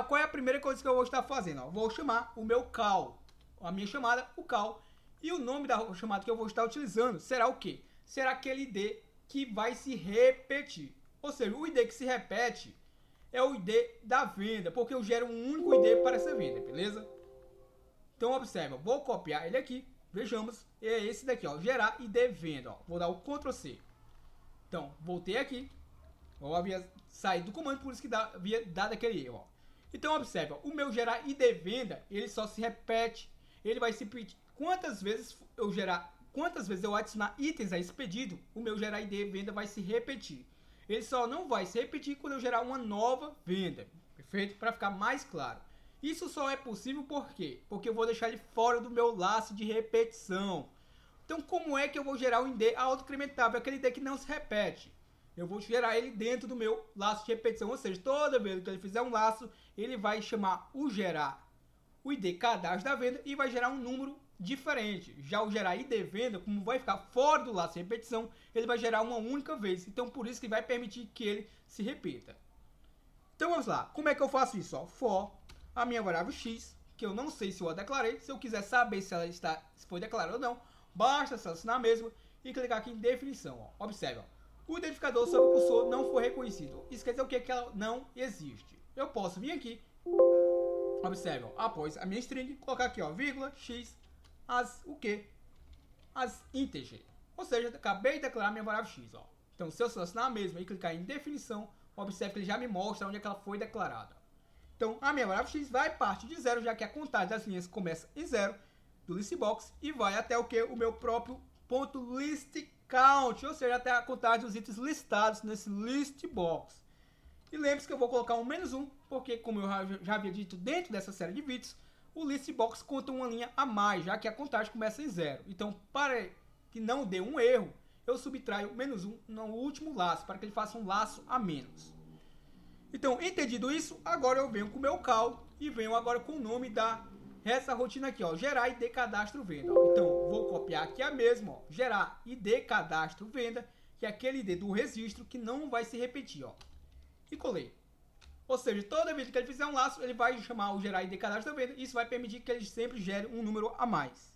Qual é a primeira coisa que eu vou estar fazendo? Ó? Vou chamar o meu call. A minha chamada, o call. E o nome da chamada que eu vou estar utilizando será o quê? Será aquele ID que vai se repetir. Ou seja, o ID que se repete é o ID da venda, porque eu gero um único ID para essa venda, beleza? Então, observa, vou copiar ele aqui, vejamos, é esse daqui, ó, gerar ID venda, ó. Vou dar o Ctrl C. Então, voltei aqui, eu havia saído do comando, por isso que havia dado aquele erro, ó. Então, observa, o meu gerar ID venda, ele só se repete, ele vai se repetir. Quantas vezes eu adicionar itens a esse pedido, o meu gerar ID venda vai se repetir. Ele só não vai se repetir quando eu gerar uma nova venda, perfeito? Para ficar mais claro. Isso só é possível por quê? Porque eu vou deixar ele fora do meu laço de repetição. Então, como é que eu vou gerar um ID autoincrementável, aquele ID que não se repete? Eu vou gerar ele dentro do meu laço de repetição, ou seja, toda vez que ele fizer um laço, ele vai chamar o gerar o ID cadastro da venda e vai gerar um número diferente. Já o gerar ID venda, como vai ficar fora do laço de repetição, ele vai gerar uma única vez. Então, por isso que vai permitir que ele se repita. Então, vamos lá. Como é que eu faço isso? Ó, for a minha variável x, que eu não sei se eu a declarei. Se eu quiser saber se ela se foi declarada ou não, basta selecionar a mesma e clicar aqui em definição. Ó. Observe, ó. O identificador sobre o cursor não foi reconhecido. Isso quer dizer o quê? Que ela não existe. Eu posso vir aqui, observe, ó, após a minha string, colocar aqui, ó, vírgula, x, o quê? As integer. Ou seja, acabei de declarar minha variável x, ó. Então, se eu selecionar a mesma e clicar em definição, observe que ele já me mostra onde é que ela foi declarada. Então, a minha variável x vai partir de zero, já que a contagem das linhas começa em zero do listbox e vai até o que? O meu próprio ponto listCount, ou seja, até a contagem dos itens listados nesse listbox. E lembre-se que eu vou colocar um menos 1, porque como eu já havia dito dentro dessa série de vídeos, o listbox conta uma linha a mais, já que a contagem começa em zero. Então, para que não dê um erro, eu subtraio menos 1 no último laço, para que ele faça um laço a menos. Então, entendido isso, agora eu venho com o meu call e venho agora com o nome dessa rotina aqui, ó, gerar ID cadastro venda. Ó. Então, vou copiar aqui a mesma, ó, gerar ID cadastro venda, que é aquele ID do registro que não vai se repetir, ó. E colei. Ou seja, toda vez que ele fizer um laço, ele vai chamar o gerar ID cadastro venda, e isso vai permitir que ele sempre gere um número a mais.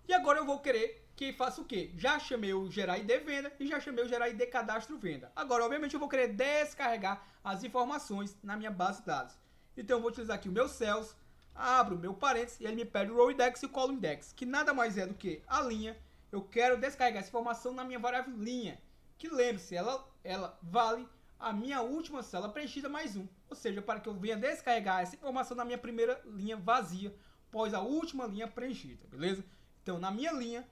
E agora eu vou querer que faça o quê? Já chamei o gerar ID venda e já chamei o gerar ID cadastro venda. Agora, obviamente, eu vou querer descarregar as informações na minha base de dados. Então, eu vou utilizar aqui o meu cells, abro o meu parênteses e ele me pede o row index e o column index, que nada mais é do que a linha. Eu quero descarregar essa informação na minha variável linha, que lembre-se, ela vale a minha última célula preenchida mais um. Ou seja, para que eu venha descarregar essa informação na minha primeira linha vazia, após a última linha preenchida, beleza? Então, na minha linha,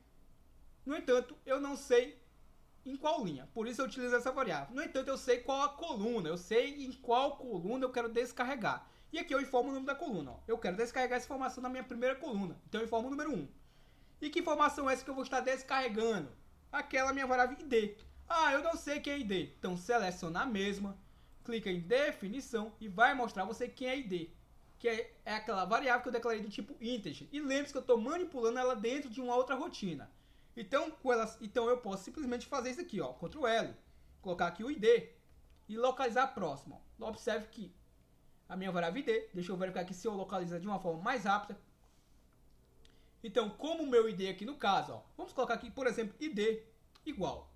no entanto, eu não sei em qual linha, por isso eu utilizo essa variável. No entanto, eu sei qual a coluna, eu sei em qual coluna eu quero descarregar. E aqui eu informo o nome da coluna. Ó. Eu quero descarregar essa informação na minha primeira coluna, então eu informo o número 1. E que informação é essa que eu vou estar descarregando? Aquela minha variável ID. Ah, eu não sei quem é ID. Então, seleciona a mesma, clica em definição e vai mostrar você quem é ID. Que é aquela variável que eu declarei do tipo integer. E lembre-se que eu estou manipulando ela dentro de uma outra rotina. Então, eu posso simplesmente fazer isso aqui, ó, Ctrl L, colocar aqui o ID e localizar a próxima. Ó. Observe que a minha variável ID, deixa eu verificar aqui se eu localizar de uma forma mais rápida. Então, como o meu ID aqui no caso, ó, vamos colocar aqui, por exemplo, ID igual.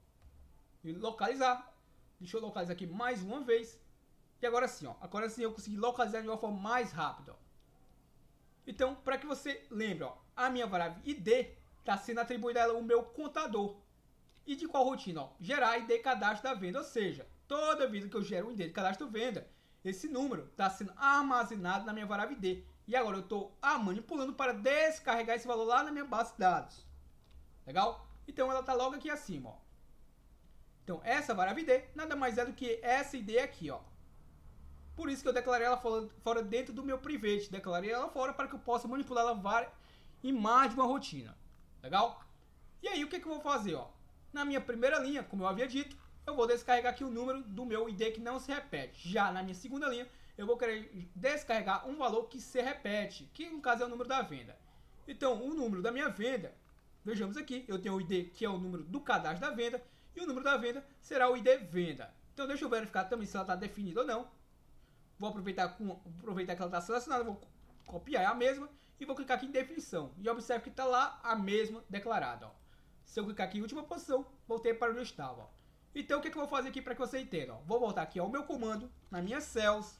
E localizar, deixa eu localizar aqui mais uma vez. E agora sim, ó, agora sim eu consegui localizar de uma forma mais rápida. Ó. Então, para que você lembre, ó, a minha variável ID está sendo atribuída a ela o meu contador. E de qual rotina? Ó? Gerar ID cadastro da venda. Ou seja, toda vez que eu gero um ID de cadastro venda, esse número está sendo armazenado na minha variável ID. E agora eu estou manipulando para descarregar esse valor lá na minha base de dados. Legal? Então ela está logo aqui acima, ó. Então essa variável ID nada mais é do que essa ID aqui, ó. Por isso que eu declarei ela fora dentro do meu private. Declarei ela fora para que eu possa manipular ela em mais de uma rotina. Legal? E aí o que eu vou fazer, ó? Na minha primeira linha, como eu havia dito, eu vou descarregar aqui o número do meu ID que não se repete. Já na minha segunda linha, eu vou querer descarregar um valor que se repete, que no caso é o número da venda. Então, o número da minha venda, vejamos aqui, eu tenho o ID que é o número do cadastro da venda, e o número da venda será o ID venda. Então, deixa eu verificar também se ela está definida ou não. Vou aproveitar que ela está selecionada, vou copiar a mesma e vou clicar aqui em definição. E observe que está lá a mesma declarada, ó. Se eu clicar aqui em última posição, voltei para onde eu estava, ó. Então, o que eu vou fazer aqui para que você entenda? Ó? Vou voltar aqui ao meu comando, na minha cells,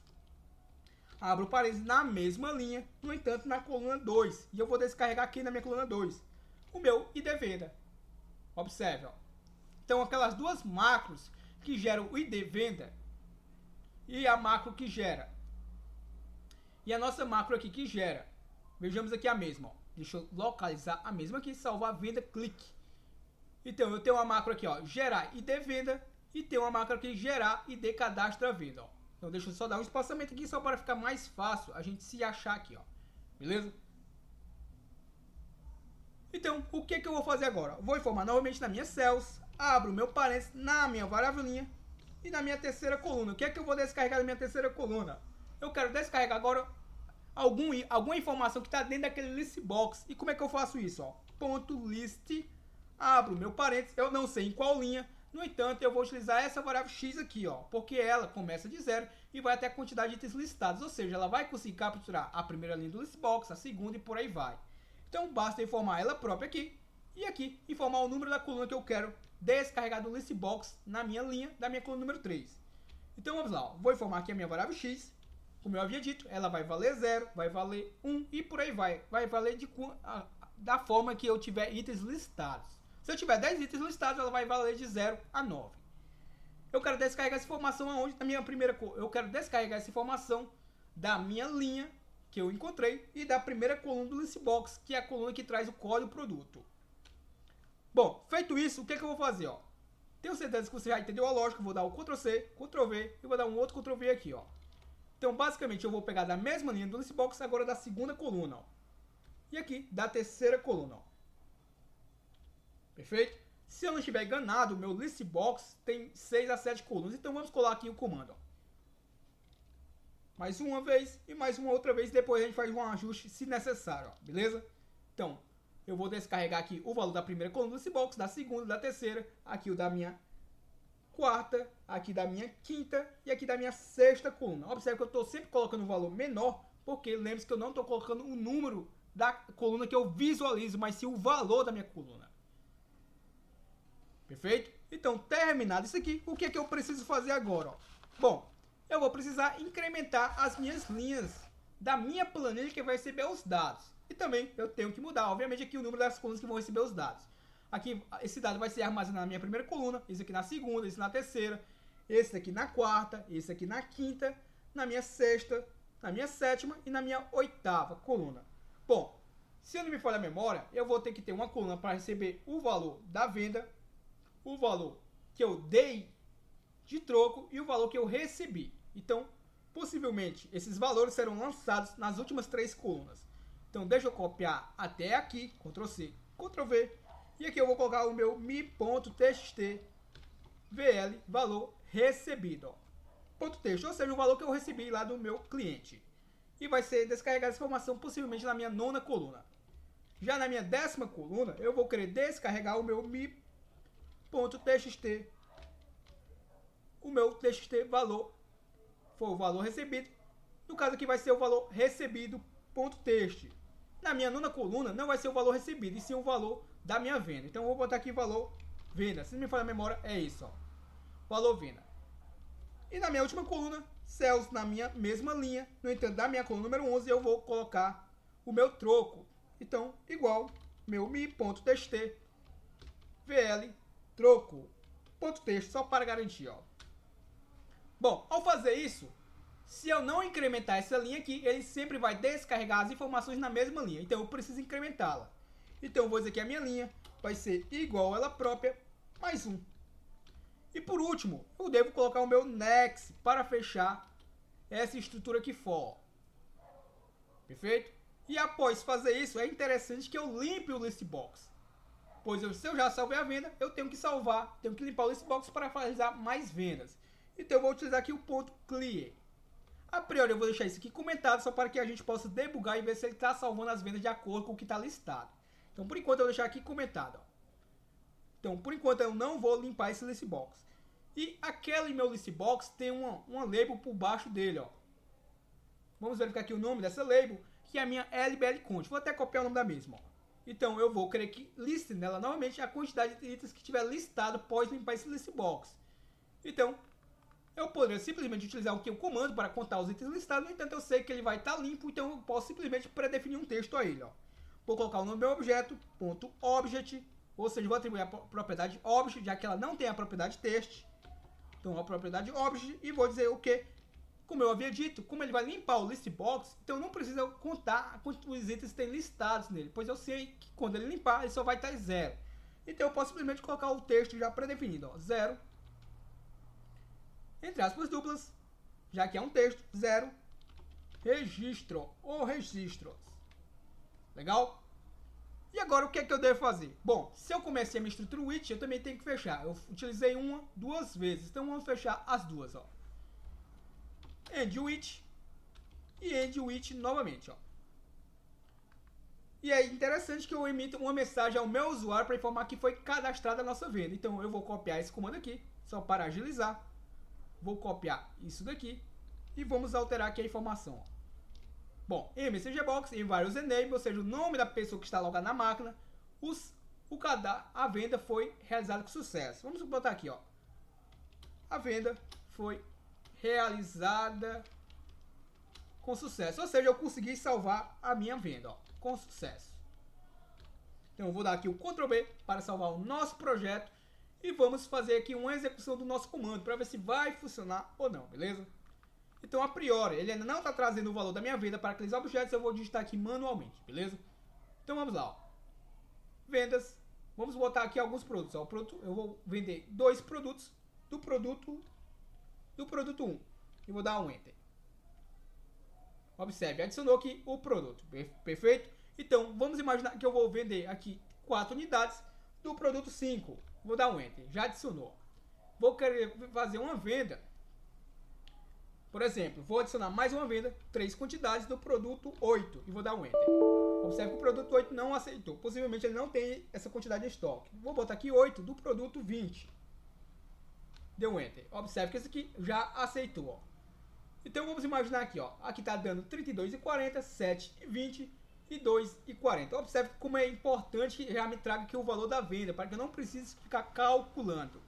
abro parênteses na mesma linha, no entanto, na coluna 2. E eu vou descarregar aqui na minha coluna 2 o meu ID venda. Observe, ó. Então, aquelas duas macros que geram o ID venda e a macro que gera. E a nossa macro aqui que gera. Vejamos aqui a mesma, ó. Deixa eu localizar a mesma aqui, salvar venda, clique. Então, eu tenho uma macro aqui, ó, gerar ID venda, e tenho uma macro aqui, gerar ID cadastro venda, ó. Então, deixa eu só dar um espaçamento aqui, só para ficar mais fácil a gente se achar aqui, ó. Beleza? Então, o que eu vou fazer agora? Vou informar novamente na minha cells, abro o meu parênteses na minha variável linha, e na minha terceira coluna. O que eu vou descarregar na minha terceira coluna? Eu quero descarregar agora alguma informação que está dentro daquele list box. E como é que eu faço isso, ó? Ponto list, abro meu parênteses, eu não sei em qual linha, no entanto, eu vou utilizar essa variável x aqui, ó, porque ela começa de 0 e vai até a quantidade de itens listados, ou seja, ela vai conseguir capturar a primeira linha do listbox, a segunda e por aí vai. Então, basta informar ela própria aqui, e aqui, informar o número da coluna que eu quero descarregar do listbox na minha linha da minha coluna número 3. Então, vamos lá, ó. Vou informar aqui a minha variável x, como eu havia dito, ela vai valer 0, vai valer 1 e por aí vai valer da forma que eu tiver itens listados. Se eu tiver 10 itens listados, ela vai valer de 0 a 9. Eu quero descarregar essa informação aonde? Na minha primeira eu quero descarregar essa informação da minha linha que eu encontrei e da primeira coluna do listbox, que é a coluna que traz o código produto. Bom, feito isso, o que eu vou fazer, ó? Tenho certeza que você já entendeu a lógica. Vou dar o Ctrl C, Ctrl V e vou dar um outro Ctrl V aqui, ó. Então, basicamente, eu vou pegar da mesma linha do listbox agora da segunda coluna, ó. E aqui da terceira coluna, ó. Perfeito? Se eu não estiver enganado, o meu listbox tem 6 a 7 colunas. Então vamos colar aqui o comando, ó. Mais uma vez e mais uma outra vez. Depois a gente faz um ajuste se necessário, ó. Beleza? Então, eu vou descarregar aqui o valor da primeira coluna do listbox, da segunda, da terceira, aqui o da minha quarta, aqui da minha quinta e aqui da minha sexta coluna. Observe que eu estou sempre colocando um valor menor, porque lembre-se que eu não estou colocando o número da coluna que eu visualizo, mas sim o valor da minha coluna. Perfeito? Então, terminado isso aqui, o que eu preciso fazer agora? Ó? Bom, eu vou precisar incrementar as minhas linhas da minha planilha que vai receber os dados. E também eu tenho que mudar, obviamente, aqui o número das colunas que vão receber os dados. Aqui, esse dado vai ser armazenado na minha primeira coluna, esse aqui na segunda, esse na terceira, esse aqui na quarta, esse aqui na quinta, na minha sexta, na minha sétima e na minha oitava coluna. Bom, se eu não me falha a memória, eu vou ter que ter uma coluna para receber o valor da venda, o valor que eu dei de troco e o valor que eu recebi. Então, possivelmente, esses valores serão lançados nas últimas 3 colunas. Então, deixa eu copiar até aqui, Ctrl C, Ctrl V, e aqui eu vou colocar o meu mi.txt vl valor recebido. Ó. Ponto texto, ou seja, o valor que eu recebi lá do meu cliente. E vai ser descarregada essa informação possivelmente na minha 9ª coluna. Já na minha 10ª coluna, eu vou querer descarregar o meu mi.txt, o meu txt valor, foi o valor recebido. No caso aqui vai ser o valor recebido.txt. Na minha 9ª coluna não vai ser o valor recebido, e sim o valor da minha venda. Então eu vou botar aqui valor venda. Se não me falha a memória, é isso, ó. Valor venda. E na minha última coluna, cells na minha mesma linha. No entanto, da minha coluna número 11, eu vou colocar o meu troco. Então, igual meu mi.txt vl troco. Ponto texto, só para garantir, ó. Bom, ao fazer isso, Se eu não incrementar essa linha aqui, ele sempre vai descarregar as informações na mesma linha. Então eu preciso incrementá-la. Então eu vou dizer que a minha linha vai ser igual a ela própria mais 1. E por último, eu devo colocar o meu next para fechar essa estrutura aqui for. Perfeito? E após fazer isso, é interessante que eu limpe o listbox. Pois se eu já salvei a venda, eu tenho que salvar, tenho que limpar o listbox para realizar mais vendas. Então eu vou utilizar aqui o ponto clear. A priori eu vou deixar isso aqui comentado só para que a gente possa debugar e ver se ele está salvando as vendas de acordo com o que está listado. Então por enquanto eu vou deixar aqui comentado. Ó. Então por enquanto eu não vou limpar esse listbox. E aquele meu listbox tem uma label por baixo dele. Ó. Vamos verificar aqui o nome dessa label, que é a minha LBL Count. Vou até copiar o nome da mesma. Ó. Então eu vou querer que liste nela novamente a quantidade de itens que tiver listado após limpar esse listbox. Então eu poderia simplesmente utilizar o comando para contar os itens listados, no entanto eu sei que ele vai estar limpo, então eu posso simplesmente predefinir um texto a ele. Ó. Vou colocar o nome do meu objeto, .object, ou seja, vou atribuir a propriedade object, já que ela não tem a propriedade text. Então a propriedade object, e vou dizer o que? Como eu havia dito, como ele vai limpar o listbox, então não precisa contar os itens que tem listados nele, pois eu sei que quando ele limpar, ele só vai estar 0. Então eu posso simplesmente colocar o texto já predefinido, ó, 0. Entre aspas duplas, já que é um texto, 0, registro ou registros. Legal? E agora o que é que eu devo fazer? Bom, se eu comecei a minha estrutura with, eu também tenho que fechar. Eu utilizei duas vezes, então vamos fechar as duas. Ó. End with e end with novamente. Ó. E é interessante que eu emito uma mensagem ao meu usuário para informar que foi cadastrada a nossa venda. Então eu vou copiar esse comando aqui, só para agilizar. Vou copiar isso daqui e vamos alterar aqui a informação. Ó. Bom, em MessageBox, em vários enable, ou seja, o nome da pessoa que está logada na máquina, a venda foi realizada com sucesso. Vamos botar aqui, ó. A venda foi realizada com sucesso, ou seja, eu consegui salvar a minha venda, ó, com sucesso. Então eu vou dar aqui o Ctrl B para salvar o nosso projeto. E vamos fazer aqui uma execução do nosso comando para ver se vai funcionar ou não, beleza? Então, a priori, ele ainda não está trazendo o valor da minha venda para aqueles objetos, eu vou digitar aqui manualmente, beleza? Então, vamos lá, ó. Vendas, vamos botar aqui alguns produtos, ó. Eu vou vender 2 produtos do produto 1 e vou dar um Enter. Observe, adicionou aqui o produto, perfeito? Então, vamos imaginar que eu vou vender aqui 4 unidades do produto 5. Vou dar um Enter, já adicionou. Vou querer fazer uma venda. Por exemplo, vou adicionar mais uma venda, 3 quantidades do produto 8 e vou dar um Enter. Observe que o produto 8 não aceitou. Possivelmente ele não tem essa quantidade em estoque. Vou botar aqui 8 do produto 20. Deu um Enter. Observe que esse aqui já aceitou. Ó. Então vamos imaginar aqui, ó. Aqui está dando 32,40, 7,20 e 2,40. Observe como é importante que já me traga aqui o valor da venda, para que eu não precise ficar calculando.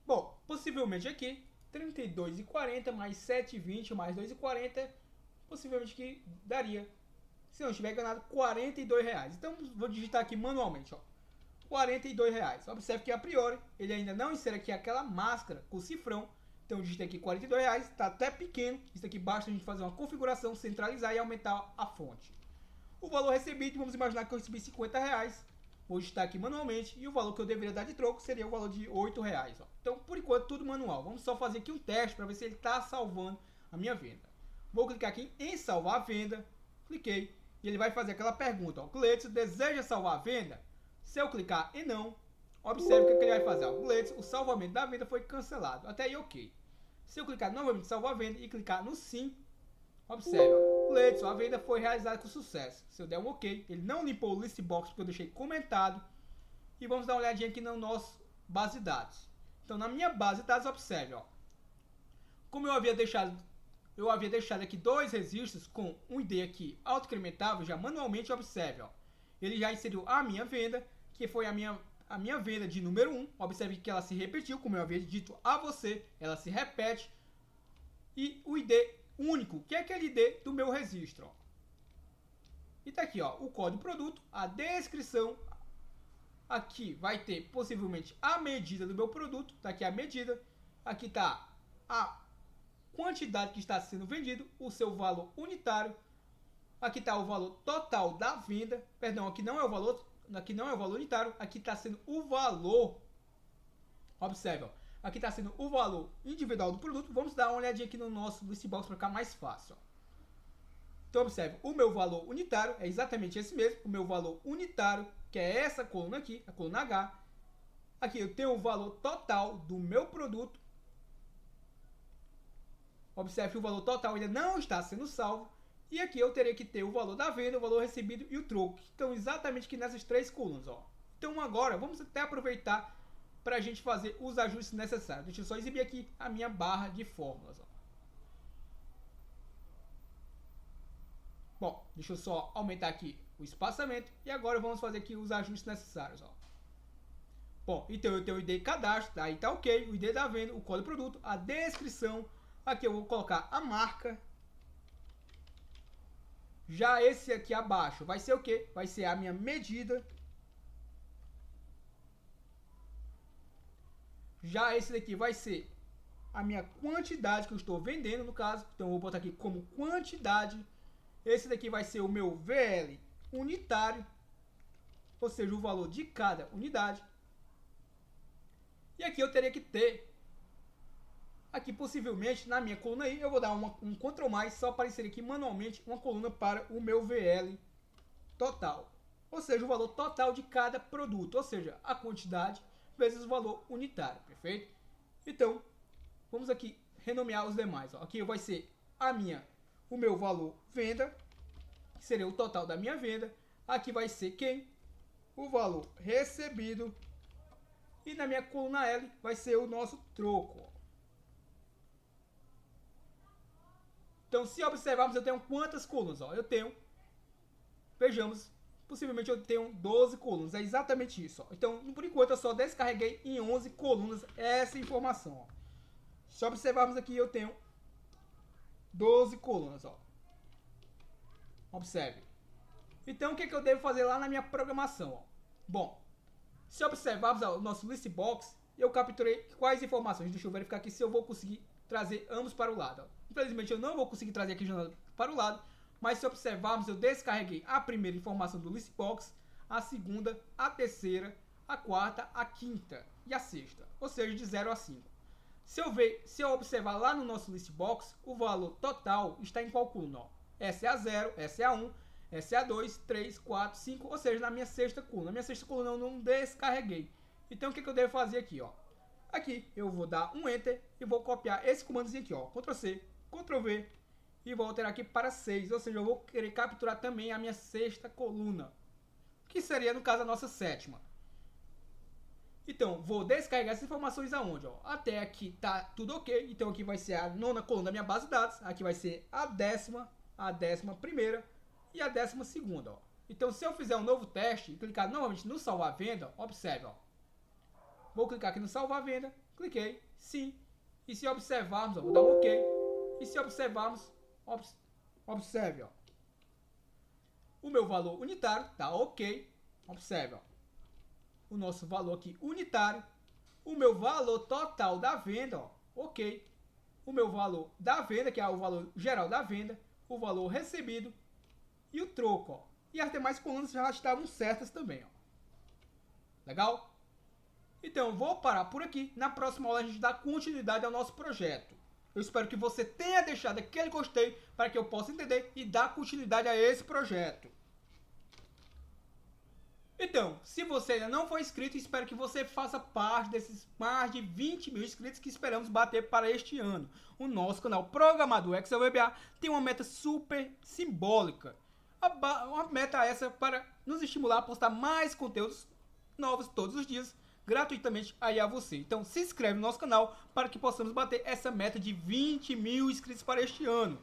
Bom, possivelmente aqui, 32,40 mais 7,20 mais 2,40, possivelmente que daria, se não estiver enganado, R$42. Então vou digitar aqui manualmente, ó. R$42. Observe que a priori ele ainda não insere aqui aquela máscara com cifrão. Então eu digitei aqui R$42, está até pequeno. Isso aqui basta a gente fazer uma configuração, centralizar e aumentar a fonte. O valor recebido, vamos imaginar que eu recebi R$50. Vou digitar aqui manualmente e o valor que eu deveria dar de troco seria o valor de R$8. Ó. Então por enquanto tudo manual. Vamos só fazer aqui um teste para ver se ele está salvando a minha venda. Vou clicar aqui em salvar a venda. Cliquei e ele vai fazer aquela pergunta. Gleitson, deseja salvar a venda? Se eu clicar em não, observe o que ele vai fazer. Gleitson, o salvamento da venda foi cancelado. Até aí ok. Se eu clicar novamente em salvar a venda e clicar no sim, observe, Gleitson, a venda foi realizada com sucesso. Se eu der um ok, ele não limpou o listbox porque eu deixei comentado. E vamos dar uma olhadinha aqui no nosso base de dados. Então na minha base de dados, observe, ó. Como eu havia deixado aqui 2 registros com um ID aqui autoincrementável, já manualmente, observe, ó. Ele já inseriu a minha venda, que foi a minha venda de número 1. Observe que ela se repetiu, como eu havia dito a você, ela se repete. E o ID único, que é aquele ID do meu registro. Ó. E tá aqui, ó, o código produto, a descrição. Aqui vai ter possivelmente a medida do meu produto, tá aqui a medida. Aqui tá a quantidade que está sendo vendido, o seu valor unitário. Aqui está o valor total da venda. Perdão, aqui não é o valor unitário, aqui está sendo o valor. Observe, ó, aqui está sendo o valor individual do produto. Vamos dar uma olhadinha aqui no nosso list box para ficar mais fácil. Ó. Então observe, o meu valor unitário é exatamente esse mesmo. O meu valor unitário, que é essa coluna aqui, a coluna H. Aqui eu tenho o valor total do meu produto. Observe que o valor total ainda não está sendo salvo. E aqui eu teria que ter o valor da venda, o valor recebido e o troco. Então exatamente aqui nessas três colunas. Ó. Então agora vamos até aproveitar para a gente fazer os ajustes necessários. Deixa eu só exibir aqui a minha barra de fórmulas. Ó. Bom, deixa eu só aumentar aqui o espaçamento. E agora vamos fazer aqui os ajustes necessários. Ó. Bom, então eu tenho o ID cadastro, aí tá ok, o ID da venda, o código produto, a descrição. Aqui eu vou colocar a marca. Já esse aqui abaixo vai ser o quê? Vai ser a minha medida. Já esse daqui vai ser a minha quantidade que eu estou vendendo, no caso. Então eu vou botar aqui como quantidade. Esse daqui vai ser o meu VL unitário, ou seja, o valor de cada unidade. E aqui eu teria que ter, aqui possivelmente na minha coluna aí, eu vou dar um Ctrl mais só para inserir aqui manualmente uma coluna para o meu VL total. Ou seja, o valor total de cada produto, ou seja, a quantidade vezes o valor unitário, perfeito? Então, vamos aqui renomear os demais. Ó. Aqui vai ser o meu valor venda, que seria o total da minha venda. Aqui vai ser quem? O valor recebido. E na minha coluna L vai ser o nosso troco. Ó. Então, se observarmos, eu tenho quantas colunas? Ó? Eu tenho, vejamos, possivelmente eu tenho 12 colunas. É exatamente isso. Ó. Então, por enquanto, eu só descarreguei em 11 colunas essa informação. Ó. Se observarmos aqui, eu tenho 12 colunas. Ó. Observe. Então, o que eu devo fazer lá na minha programação? Ó? Bom, se observarmos ó, o nosso list box, eu capturei quais informações. Deixa eu verificar aqui se eu vou conseguir trazer ambos para o lado. Ó. Infelizmente, eu não vou conseguir trazer aqui para o lado. Mas se observarmos, eu descarreguei a primeira informação do list box, a segunda, a terceira, a quarta, a quinta e a sexta. Ou seja, de 0 a 5. Se eu observar lá no nosso list box, o valor total está em qual coluna? Ó? Essa é a 0, essa é a 1, essa é a 2, 3, 4, 5, ou seja, na minha sexta coluna. Na minha sexta coluna eu não descarreguei. Então o que eu devo fazer aqui? Ó? Aqui eu vou dar um Enter e vou copiar esse comandozinho aqui. Ó. Ctrl C, Ctrl V e vou alterar aqui para 6. Ou seja, eu vou querer capturar também a minha sexta coluna, que seria no caso a nossa sétima. Então, vou descarregar essas informações aonde? Ó? Até aqui tá tudo ok. Então aqui vai ser a nona coluna da minha base de dados. Aqui vai ser a 11ª e a 12ª. Ó. Então, se eu fizer um novo teste e clicar novamente no salvar venda, observe. Ó. Vou clicar aqui no salvar venda. Cliquei, sim. E se observarmos, ó, vou dar um ok. E se observarmos, observe. Ó. O meu valor unitário tá ok. Observe. Ó. O nosso valor aqui unitário, o meu valor total da venda, ó, ok, o meu valor da venda, que é o valor geral da venda, o valor recebido e o troco, ó. E as demais colunas já estavam certas também, ó. Legal? Então, vou parar por aqui. Na próxima aula a gente dá continuidade ao nosso projeto. Eu espero que você tenha deixado aquele gostei para que eu possa entender e dar continuidade a esse projeto. Então, se você ainda não for inscrito, espero que você faça parte desses mais de 20 mil inscritos que esperamos bater para este ano. O nosso canal Programador Excel VBA tem uma meta super simbólica. Uma meta essa para nos estimular a postar mais conteúdos novos todos os dias, gratuitamente aí a você. Então, se inscreve no nosso canal para que possamos bater essa meta de 20 mil inscritos para este ano.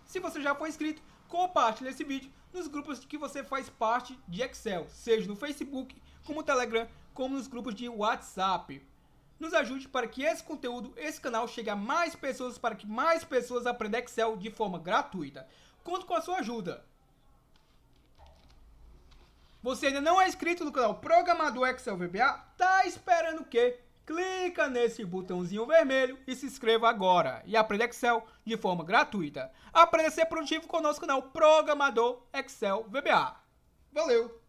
Se você já for inscrito, compartilhe esse vídeo nos grupos que você faz parte de Excel, seja no Facebook, como no Telegram, como nos grupos de WhatsApp. Nos ajude para que esse conteúdo, esse canal chegue a mais pessoas, para que mais pessoas aprendam Excel de forma gratuita. Conto com a sua ajuda. Você ainda não é inscrito no canal Programador Excel VBA? Tá esperando o quê? clica nesse botãozinho vermelho e se inscreva agora e aprenda Excel de forma gratuita. Aprenda a ser produtivo com o nosso canal Programador Excel VBA. Valeu!